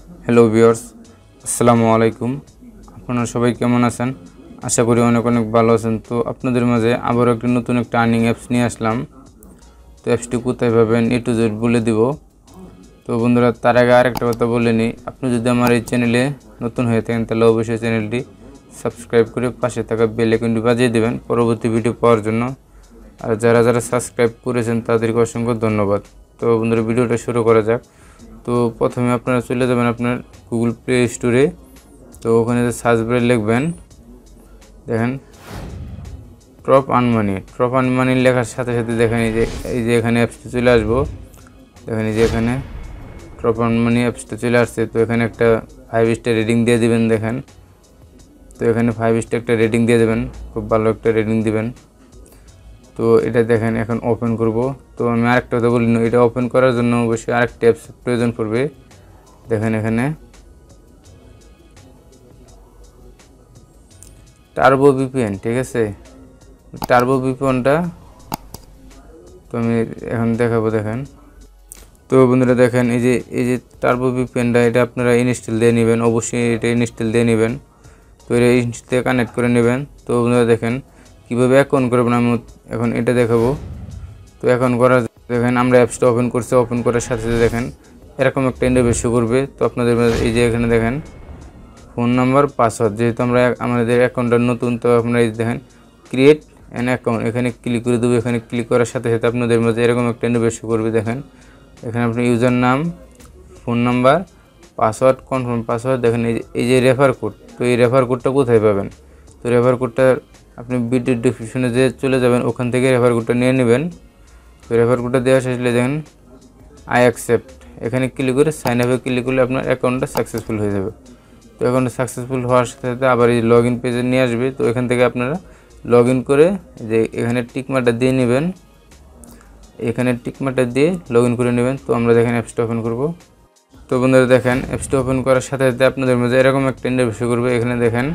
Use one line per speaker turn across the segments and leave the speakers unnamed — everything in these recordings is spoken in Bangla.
হ্যালো ভিউয়ার্স, আসসালামু আলাইকুম। আপনারা সবাই কেমন আছেন? আশা করি অনেক ভালো আছেন। তো আপনাদের মাঝে আবারও নতুন একটা আর্নিং অ্যাপস নিয়ে আসলাম। তো অ্যাপসটি কোথায় পাবেন A to Z বলে দিব। তো বন্ধুরা, তার আগে আরেকটা কথা বলে নিই, আপনি যদি আমার এই চ্যানেলে নতুন হয়ে থাকেন তাহলে অবশ্যই চ্যানেলটি সাবস্ক্রাইব করে পাশে থাকা বেল আইকনটি বাজিয়ে দেবেন পরবর্তী ভিডিও পাওয়ার জন্য। আর যারা সাবস্ক্রাইব করেছেন তাদেরকে অসংখ্য ধন্যবাদ। তো বন্ধুরা, ভিডিওটা শুরু করা যাক। তো প্রথমে আপনারা চলে যাবেন আপনার গুগল প্লে স্টোরে। তো ওখানে সার্চ বারে লিখবেন, দেখেন ড্রপ আর্ন মানি লেখার সাথে সাথে দেখেন এই যে এখানে অ্যাপসটা চলে আসবো। দেখেন এই যে এখানে ড্রপ আর্ন মানি অ্যাপসটা চলে আসছে। তো এখানে একটা 5 স্টার রেটিং দিয়ে দিবেন। দেখেন, তো এখানে 5 স্টার একটা রেটিং দিয়ে দেবেন, খুব ভালো একটা রেটিং দিবেন। তো এটা দেখেন এখন ওপেন করব। তো আমি আরেকটা কথা বলি, এটা ওপেন করার জন্য অবশ্যই আরেকটা অ্যাপস প্রয়োজন পড়বে। দেখেন এখানে টার্বো ভিপিএন, ঠিক আছে, টার্বো ভিপিএনটা তো আমি এখন দেখাবো। দেখেন, তো বন্ধুরা দেখেন এই যে টার্বো ভিপিএনটা, এটা আপনারা ইনস্টল দিয়ে নেবেন, অবশ্যই এটা ইনস্টল দিয়ে নেবেন। তো এটা ইনস্টল কানেক্ট করে নেবেন। তো বন্ধুরা দেখেন কীভাবে অ্যাকাউন্ট করবেন, আমি এখন এটা দেখাবো। তো এখন করার দেখেন আমরা অ্যাপসটা ওপেন করছি, ওপেন করার সাথে সাথে দেখেন এরকম একটা ইন্টারফেস শো করবে। তো আপনাদের এই যে এখানে দেখেন ফোন নাম্বার, পাসওয়ার্ড, যেহেতু আমাদের অ্যাকাউন্টটা নতুন, তো আপনারা এই দেখেন ক্রিয়েট অ্যান অ্যাকাউন্ট, এখানে ক্লিক করে দেবো। এখানে ক্লিক করার সাথে সাথে আপনাদের মধ্যে এরকম একটা ইন্টারফেস শো করবে। দেখেন এখানে আপনার ইউজার নাম, phone number, password, confirm password. দেখেন এই যে রেফার কোড, তো এই রেফার কোডটা কোথায় পাবেন? তো রেফার কোডটা আপনি ভিডিও ডিসক্রিপশনে যে চলে যাবেন, ওখান থেকে রেফার কোডটা নিয়ে নেবেন। তো রেফার কোডটা দেওয়া শেষলে দেখেন আই অ্যাকসেপ্ট, এখানে ক্লিক করে সাইন আপে ক্লিক করলে আপনার অ্যাকাউন্টটা সাকসেসফুল হয়ে যাবে। তো অ্যাকাউন্টটা সাকসেসফুল হওয়ার সাথে সাথে আবার এই লগ ইন পেজে নিয়ে আসবে। তো এখান থেকে আপনারা লগ ইন করে যে এখানে টিকমার্কটা দিয়ে নেবেন, এখানে টিকমার্কটা দিয়ে লগ ইন করে নেবেন। তো আমরা দেখেন অ্যাপসটা ওপেন করব। তো বন্ধুরা দেখেন অ্যাপসটা ওপেন করার সাথে সাথে আপনাদের মধ্যে এরকম একটা ইন্টারফেস করবে। এখানে দেখেন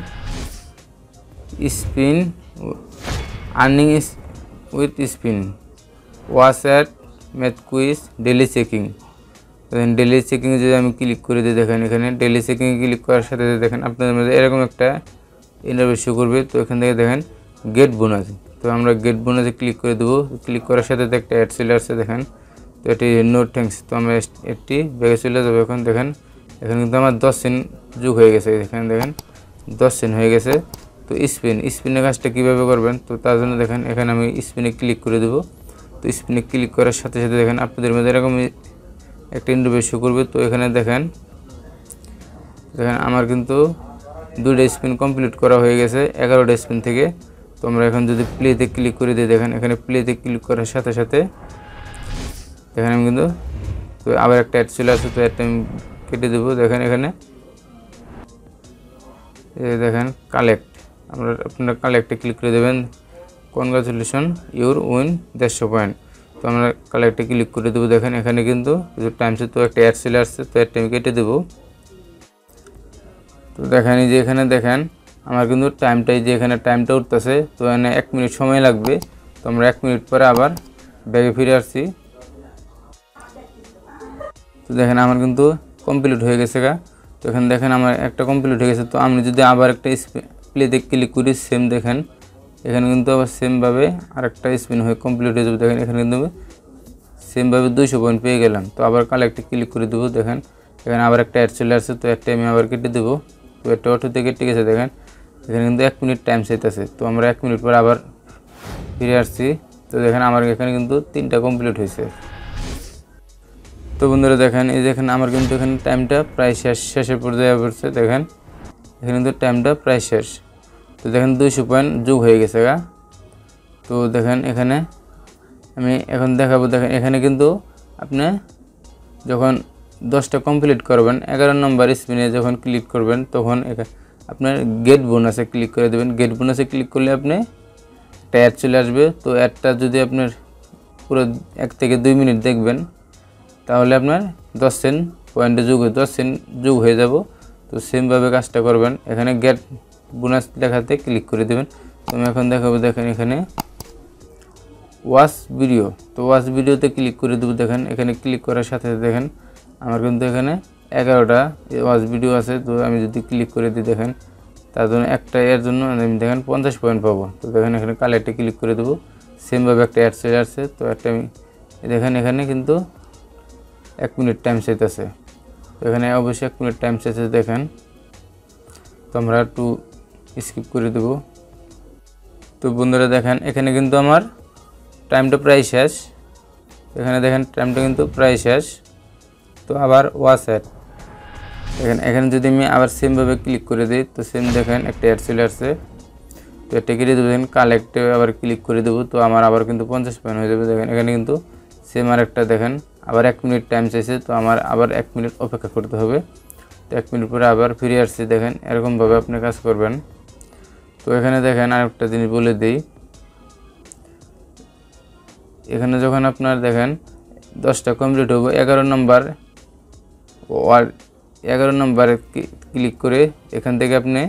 spin earning with spin, watch at, math quiz, daily checking. দেখেন ডেলি চেকিংয়ে যদি আমি ক্লিক করে দিই, দেখেন এখানে ডেলি চেকিংয়ে ক্লিক করার সাথে সাথে দেখেন আপনাদের মধ্যে এরকম একটা ইন্টারফেস শো করবে। তো এখান থেকে দেখেন গেট বোনাস, তো আমরা গেট বোনাসে ক্লিক করে দেবো। ক্লিক করার সাথে সাথে একটা অ্যাড চলে আসছে। দেখেন তো এটি নো থ্যাঙ্কস, তো আমরা একটি ব্যাগে চলে যাবো। এখন দেখেন এখানে কিন্তু আমার 10 সেন্ট যোগ হয়ে গেছে। এখানে দেখেন 10 সেন্ট হয়ে গেছে। তো স্পিনের কাজটা কীভাবে করবেন? তো তার জন্য দেখেন এখানে আমি স্পিনে ক্লিক করে দেবো। তো স্পিনে ক্লিক করার সাথে সাথে দেখেন আপনাদের মধ্যে এরকম একটা ইন্টারফেস শো করবে। তো এখানে দেখেন আমার কিন্তু 2টা স্পিন কমপ্লিট করা হয়ে গেছে 11টা স্পিন থেকে। তো আমরা এখন যদি প্লেতে ক্লিক করে দিই, দেখেন এখানে প্লেতে ক্লিক করার সাথে সাথে দেখেন আমি কিন্তু তো আবার একটা অ্যাড চলে আসে। তো অ্যাডটা আমি কেটে দেবো। দেখেন এখানে দেখেন কালেক্ট, আপনারা কালেক্টে ক্লিক করে দেবেন। Congratulation your win 150 point. তো আমরা কালেক্টে ক্লিক করে দেবো। দেখেন এখানে কিন্তু কিছু টাইমসে তো একটা অ্যাড চলে আসছে, তো অ্যাডটা আমি কেটে দেবো। তো দেখেন এই যে এখানে দেখেন আমার কিন্তু যে এখানে টাইমটা উঠতেছে। তো এখানে 1 মিনিট সময় লাগবে। তো আমরা 1 মিনিট পরে আবার ব্যাগে ফিরে আসছি। তো দেখেন আমার কিন্তু কমপ্লিট হয়ে গেছে গা। তো এখানে দেখেন আমার একটা কমপ্লিট হয়ে গেছে। তো আমি যদি আবার একটা প্লেতে ক্লিক করি, সেম দেখেন এখানে কিন্তু আবার সেমভাবে আরেকটা স্পিন হয়ে কমপ্লিট হয়ে যাবে। দেখেন এখানে কিন্তু সেমভাবে 200 পয়েন্ট পেয়ে গেলাম। তো আবার কালেক্টে ক্লিক করে দেবো। দেখেন এখানে আবার একটা অ্যাড চলে আসছে। তো একটা আমি আবার কেটে দেবো। তো একটা অটোতে কেটে গেছে। দেখেন এখানে কিন্তু 1 মিনিট টাইম চাইতেছে। তো আমরা 1 মিনিট পর আবার ফিরে আসছি। তো দেখেন আমার এখানে কিন্তু 3টা কমপ্লিট হয়েছে। তো বন্ধুরা দেখেন এই দেখেন আমার কিন্তু এখানে টাইমটা প্রায় শেষের পর্যায়ে পড়ছে। দেখেন এখানে কিন্তু টাইমটা প্রায় শেষ। তো দেখেন 200 পয়েন্ট যোগ হয়ে গেছে গা। তো দেখেন এখানে আমি এখন দেখাবো। দেখেন এখানে কিন্তু আপনি যখন 10টা কমপ্লিট করবেন, 11 নম্বর স্পিনে যখন ক্লিক করবেন, তখন আপনার গেট বোনাসে ক্লিক করে দেবেন। গেট বোনাসে ক্লিক করলে আপনি একটা অ্যাড চলে আসবে। তো অ্যাডটা যদি আপনার পুরো 1 থেকে 2 মিনিট দেখবেন, তাহলে আপনার 10 সেন্ট পয়েন্টে 10 সেন্ট যোগ হয়ে যাব। তো সেমভাবে কাজটা করবেন। এখানে গেট বোনাস লেখাতে ক্লিক করে দেবেন। তো আমি এখন দেখাবো। দেখেন এখানে ওয়াচ ভিডিও, তো ওয়াচ ভিডিওতে ক্লিক করে দেবো। দেখেন এখানে ক্লিক করার সাথে সাথে দেখেন আমার কিন্তু এখানে 11টা ওয়াচ ভিডিও আছে। তো আমি যদি ক্লিক করে দিই দেখেন তার জন্য একটা এর জন্য আমি দেখেন 50 পয়েন্ট পাবো। তো দেখেন এখানে কালেক্টে ক্লিক করে দেবো, সেমভাবে একটা অ্যাড চলে আসছে। তো একটা আমি দেখেন এখানে কিন্তু 1 মিনিট টাইম চাইতেছে। তো এখানে অবশ্যই 1 মিনিট টাইম চাইছে দেখেন। তো আমরা একটু স্কিপ করে দেবো। তো বন্ধুরা দেখেন এখানে কিন্তু আমার টাইমটা প্রায় শেষ। এখানে দেখেন টাইমটা কিন্তু প্রায় শেষ। তো আবার ওয়াচ অ্যাড এখানে যদি আমি আবার সেমভাবে ক্লিক করে দিই তো সেম দেখেন একটা অ্যাড চলে আসছে। তো এটা কেটে দেবো, দেখেন কালেক্টে আবার ক্লিক করে দেবো। তো আমার আবার কিন্তু 50 পয়েন্ট হয়ে যাবে। দেখেন এখানে কিন্তু সেম আর একটা দেখেন আবার 1 মিনিট টাইম চাইছে। তো আমার আবার 1 মিনিট অপেক্ষা করতে হবে। তো 1 মিনিট পরে আবার ফিরে আসছি। দেখেন এরকমভাবে আপনি কাজ করবেন। তো এখানে দেখেন আরেকটা জিনিস বলে দিই, এখানে যখন আপনার দেখেন 10টা কমপ্লিট হবে 11 নম্বর 11 নম্বরে ক্লিক করে এখান থেকে আপনি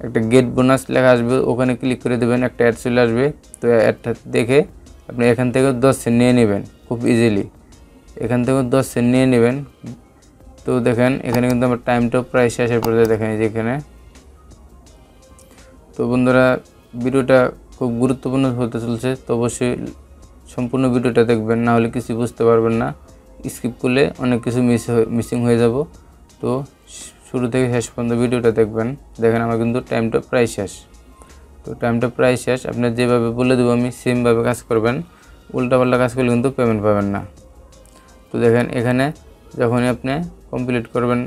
একটা গেট বোনাস লেখা আসবে, ওখানে ক্লিক করে দেবেন, একটা অ্যাড চলে আসবে। তো অ্যাডটা দেখে আপনি এখান থেকে 10 সেন্ট নিয়ে নেবেন খুব ইজিলি। এখান থেকে 10 সেন্ট নিয়ে নেবেন। তো দেখেন এখানে কিন্তু আমার টাইমটাও প্রায় শেষের পর্যায়ে দেখেন যেখানে। তো বন্ধুরা ভিডিওটা খুব গুরুত্বপূর্ণ হতে চলছে। তো অবশ্যই সম্পূর্ণ ভিডিওটা দেখবেন, না হলে কিছু বুঝতে পারবেন না। স্কিপ করলে অনেক কিছু মিসিং হয়ে যাব। তো শুরু থেকে শেষ পর্যন্ত ভিডিওটা দেখবেন। দেখেন আমার কিন্তু টাইমটা প্রায় শেষ। তো টাইমটা প্রায় শেষ। আপনার যেভাবে বলে দেবো আমি সেমভাবে কাজ করবেন। উল্টাপাল্টা কাজ করলে কিন্তু পেমেন্ট পাবেন না। তো দেখেন এখানে যখনই আপনি কমপ্লিট করবেন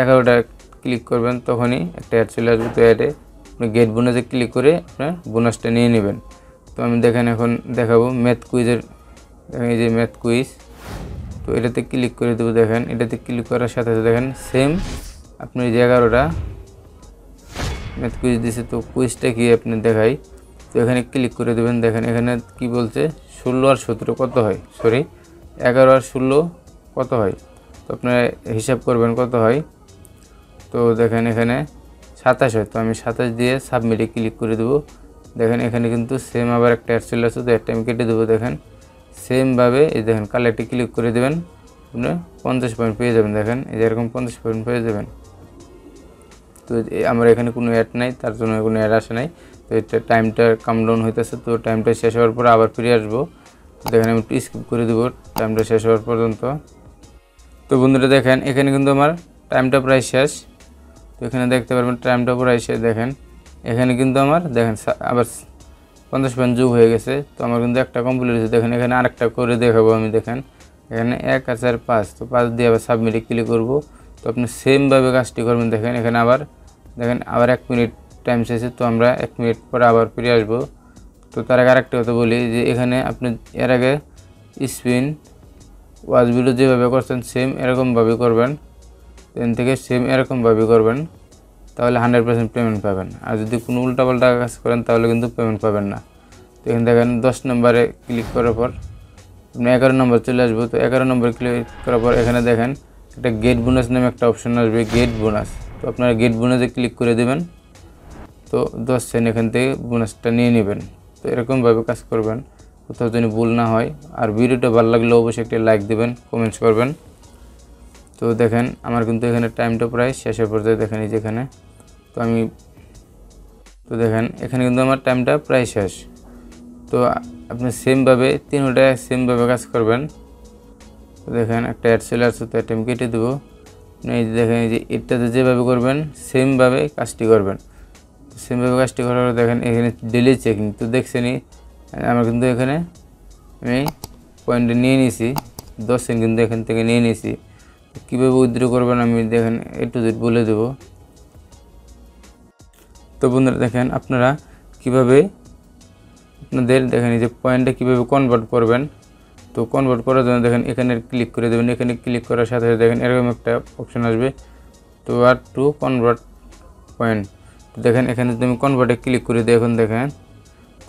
11টা ক্লিক করবেন তখনই একটা অ্যাড চলে আসবে। তো অ্যাডে আপনি গেট বোনাসে ক্লিক করে আপনার বোনাসটা নিয়ে নেবেন। তো আমি দেখেন এখন দেখাবো ম্যাথ কুইজের, দেখেন এই যে ম্যাথ কুইজ। তো এটাতে ক্লিক করে দেবো। দেখেন এটাতে ক্লিক করার সাথে সাথে দেখেন সেম আপনি যে 11টা ম্যাথ কুইজ দিছে। তো কুইজটা কি আপনি দেখাই। তো এখানে ক্লিক করে দেবেন। দেখেন এখানে কি বলছে 16 আর 17 কত হয়, সরি 11 আর 16 কত হয়। তো আপনারা হিসাব করবেন কত হয়। তো দেখেন এখানে 27 হয়। তো আমি 27 দিয়ে সাবমিটে ক্লিক করে দেবো। দেখেন এখানে কিন্তু সেম আবার একটা অ্যাড চলে আসছে। তো একটা আমি কেটে দেবো। দেখেন সেমভাবে এই দেখেন কালেক্টে ক্লিক করে দেবেন, আপনি 50 পয়েন্ট পেয়ে যাবেন। দেখেন এই যে এরকম 50 পয়েন্ট পেয়ে যাবেন। তো আমার এখানে কোনো অ্যাড নাই, তার জন্য কোনো অ্যাড আসে নাই। তো এটা টাইমটা কাউন্টডাউন হইতেছে। তো টাইমটা শেষ হওয়ার পর আবার ফিরে আসবো। তো দেখেন আমি একটু স্কিপ করে দেবো টাইমটা শেষ হওয়ার পর্যন্ত। তো বন্ধুরা দেখেন এখানে কিন্তু আমার টাইমটা প্রায় শেষ। তো এখানে দেখতে পারবেন টাইমটা প্রায় শেষ। দেখেন এখানে কিন্তু আমার দেখেন আবার 50 পয়েন্ট যোগ হয়ে গেছে। তো আমার কিন্তু একটা কমপ্লিট হয়েছে। দেখেন এখানে আরেকটা করে দেখাবো আমি। দেখেন এখানে 1 আর 4 5। তো 5 দিয়ে আবার সাবমিটে ক্লিক করব। তো আপনি সেমভাবে কাজটি করবেন। দেখেন এখানে আবার দেখেন আবার 1 মিনিট টাইম শেষে। তো আমরা 1 মিনিট পরে আবার ফিরে আসবো। তো তার আগে আরেকটা কথা বলি যে এখানে আপনি এর আগে স্পিন ওয়াচ ভিডিও যেভাবে করছেন সেম এরকমভাবে করবেন। এখান থেকে সেম এরকমভাবে করবেন, তাহলে 100% পেমেন্ট পাবেন। আর যদি কোনো উল্টাপাল্টা কাজ করেন তাহলে কিন্তু পেমেন্ট পাবেন না। তো এখানে দেখেন 10 নম্বরে ক্লিক করার পর আপনি 11 নম্বর চলে আসবো। তো 11 নম্বর ক্লিক করার পর এখানে দেখেন একটা গেট বোনাস নামে একটা অপশন আসবে, গেট বোনাস। তো আপনারা গেট বোনাসে ক্লিক করে দেবেন। তো 10 সেন্ট এখান থেকে বোনাসটা নিয়ে নেবেন। তো এরকমভাবে কাজ করবেন, কোথাও যেন ভুল না হয়। আর ভিডিওটা ভালো লাগলে অবশ্যই একটা লাইক দেবেন, কমেন্টস করবেন। তো দেখেন আমার কিন্তু এখানে টাইমটা প্রায় শেষের পর্যায়ে। দেখেন এই যেখানে তো দেখেন এখানে কিন্তু আমার টাইমটা প্রায় শেষ। তো আপনি সেমভাবে 3টা সেমভাবে কাজ করবেন। তো দেখেন একটা অ্যাড চলে আসছে। তো এটা আমি কেটে দেবো। এই যে দেখেন এই যে এটাতে যেভাবে করবেন সেমভাবে কাজটি করবেন। তো সেমভাবে কাজটি করার পর দেখেন এখানে ডেলি চেকিং। তো দেখছেনই আমার কিন্তু এখানে আমি পয়েন্টে নিয়ে নিয়েছি 10 সেন্ট কিন্তু এখান থেকে নিয়ে নিয়েছি। কীভাবে উইথড্র করবেন আমি দেখেন একটু বলে দেবো। তো বন্ধুরা দেখেন আপনারা কীভাবে আপনাদের দেখেন এই যে পয়েন্টে কীভাবে কনভার্ট করবেন। তো কনভার্ট করার জন্য দেখেন এখানে ক্লিক করে দেবেন। এখানে ক্লিক করার সাথে সাথে দেখেন এরকম একটা অপশন আসবে, তো আর টু কনভার্ট পয়েন্ট। তো দেখেন এখানে যদি আমি কনভার্টে ক্লিক করে দিই, এখন দেখেন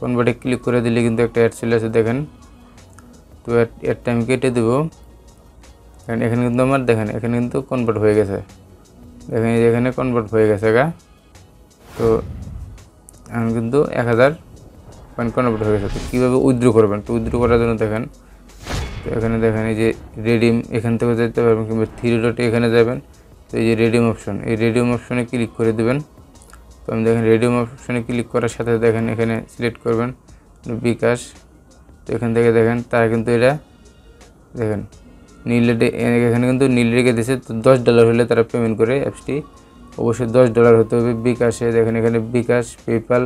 কনভার্টে ক্লিক করে দিলে কিন্তু একটা অ্যাড চলে আসে। দেখেন তো অ্যাডটা আমি কেটে দেবো। দেখেন এখানে কিন্তু আমার দেখেন এখানে কিন্তু কনভার্ট হয়ে গেছে। দেখেন এই যে এখানে কনভার্ট হয়ে গেছে গা। তো এখন কিন্তু 1000 পয়েন্ট কনভার্ট হয়ে গেছে। তো কীভাবে উইথড্র করবেন, তো উইথড্র করার জন্য দেখেন তো এখানে দেখেন এই যে রিডিম এখান থেকে যেতে পারবেন, কিংবা থ্রি ডটে এখানে যাবেন। তো এই যে রিডিম অপশন, এই রিডিম অপশনে ক্লিক করে দেবেন। তো আমি দেখেন রিডিম অপশনে ক্লিক করার সাথে দেখেন এখানে সিলেক্ট করবেন বিকাশ। তো এখান থেকে দেখেন তারা কিন্তু এটা দেখেন নীল এখানে কিন্তু নীল রেখে দিয়েছে। তো $10 হলে তারা পেমেন্ট করে অ্যাপসটি, অবশ্যই $10 হতে হবে। বিকাশে দেখেন এখানে বিকাশ, পেপ্যাল,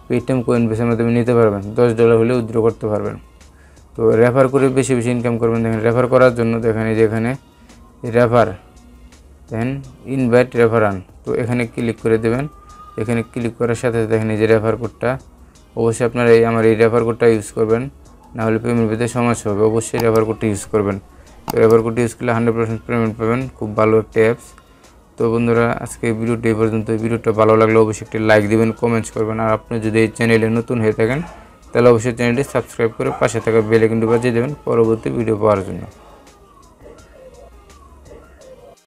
পেটিএম, কয়েনবেসের মাধ্যমে নিতে পারবেন। $10 হলে উইথড্র করতে পারবেন। তো রেফার করে বেশি বেশি ইনকাম করবেন। দেখেন রেফার করার জন্য দেখেন এই যে এখানে রেফার দেন ইনভাইট রেফারান। তো এখানে ক্লিক করে দেবেন। এখানে ক্লিক করার সাথে দেখেন এই যে রেফার কোডটা, অবশ্যই আপনারা আমার এই রেফার কোডটা ইউজ করবেন, না হলে পেমেন্ট পেতে সমস্যা হবে। অবশ্যই রেফার কোডটা ইউজ করবেন। তো রেফার কোডটা ইউজ করলে 100% পেমেন্ট পাবেন। খুব ভালো একটা অ্যাপস। তো বন্ধুরা আজকে ভিডিওটি এই পর্যন্ত। ভিডিওটা ভালো লাগলে অবশ্যই একটি লাইক দিবেন, কমেন্টস করবেন। আর আপনি যদি এই চ্যানেলে নতুন হয়ে থাকেন তাহলে অবশ্যই চ্যানেলটি সাবস্ক্রাইব করে পাশে থাকা বেল আইকনটি বাজিয়ে দেবেন পরবর্তী ভিডিও পাওয়ার জন্য।